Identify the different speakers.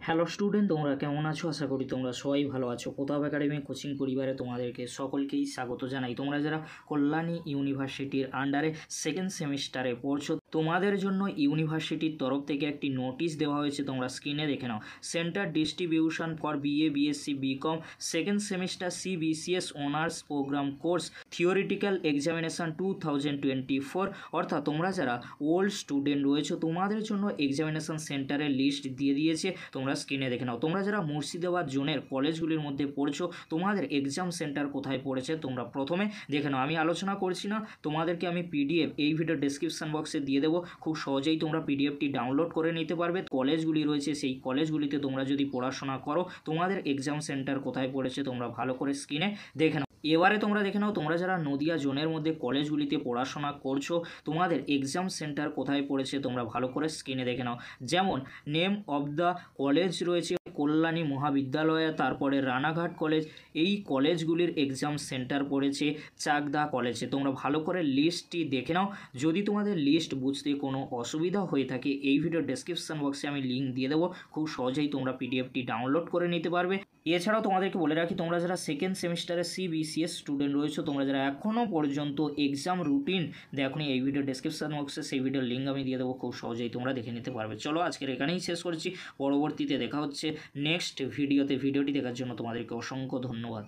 Speaker 1: Hello student, তোমরা কেমন আছো? আশা করি তোমরা সবাই ভালো আছো। প্রতাপ একাডেমি কোচিং পরিবারে তোমাদেরকে সকলকেই স্বাগত জানাই। তোমরা যারা কল্যাণী ইউনিভার্সিটির আন্ডারে সেকেন্ড সেমিস্টারে পড়ছো, তোমাদের জন্য ইউনিভার্সিটির তরফ থেকে একটি নোটিশ দেওয়া হয়েছে, তোমরা স্ক্রিনে দেখে নাও। Centre distribution for BA, BSc, BCom second semester CBCS honours programme course theoretical examination 2024। অর্থাৎ তোমরা যারা ওল্ড স্টুডেন্ট রয়েছো, তোমাদের জন্য এক্সামিনেশান সেন্টারের লিস্ট দিয়ে দিয়েছে। তোমরা স্ক্রিনে দেখে নাও। তোমরা যারা মুর্শিদাবাদ জোনের কলেজগুলির মধ্যে পড়ছো, তোমাদের এক্সাম সেন্টার কোথায় পড়েছে তোমরা প্রথমে দেখে নাও। আমি আলোচনা করছি না, তোমাদেরকে আমি পিডিএফ এই ভিডিও ডেসক্রিপশন বক্সে দিয়ে দেবো। খুব সহজেই তোমরা পিডিএফটি ডাউনলোড করে নিতে পারবে। কলেজগুলি রয়েছে, সেই কলেজগুলিতে তোমরা যদি পড়াশোনা করো, তোমাদের এক্সাম সেন্টার কোথায় পড়েছে তোমরা ভালো করে স্ক্রিনে দেখে নাও। এবারে তোমরা দেখে নাও, তোমরা যারা নদিয়া জোনের মধ্যে কলেজগুলিতে পড়াশোনা করছো, তোমাদের এক্সাম সেন্টার কোথায় পড়েছে তোমরা ভালো করে স্ক্রিনে দেখে নাও। যেমন নেম অফ দ্য কলেজ রয়েছে কল্যাণী মহাবিদ্যালয়, তারপরে রানাঘাট কলেজ। এই কলেজগুলির এক্সাম সেন্টার পড়েছে চাকদা কলেজে। তোমরা ভালো করে লিস্টটি দেখে নাও। যদি তোমাদের লিস্ট বুঝতে কোনো অসুবিধা হয়ে থাকে, এই ভিডিও ডেসক্রিপশন বক্সে আমি লিঙ্ক দিয়ে দেবো। খুব সহজেই তোমরা পিডিএফটি ডাউনলোড করে নিতে পারবে। এছাড়াও তোমাদেরকে বলে রাখি, তোমরা যারা সেকেন্ড সেমিস্টারে সিবিসিএস স্টুডেন্ট রয়েছো, তোমরা যারা এখনও পর্যন্ত এক্সাম রুটিন দেখোনি, এই ভিডিও ডেসক্রিপশন বক্সে সেই ভিডিওর লিঙ্ক আমি দিয়ে দেবো। খুব সহজেই তোমরা দেখে নিতে পারবে। চলো আজকের এখানেই শেষ করছি, পরবর্তীতে দেখা হচ্ছে নেক্সট ভিডিওতে। ভিডিওটি দেখার জন্য তোমাদেরকে অসংখ্য ধন্যবাদ।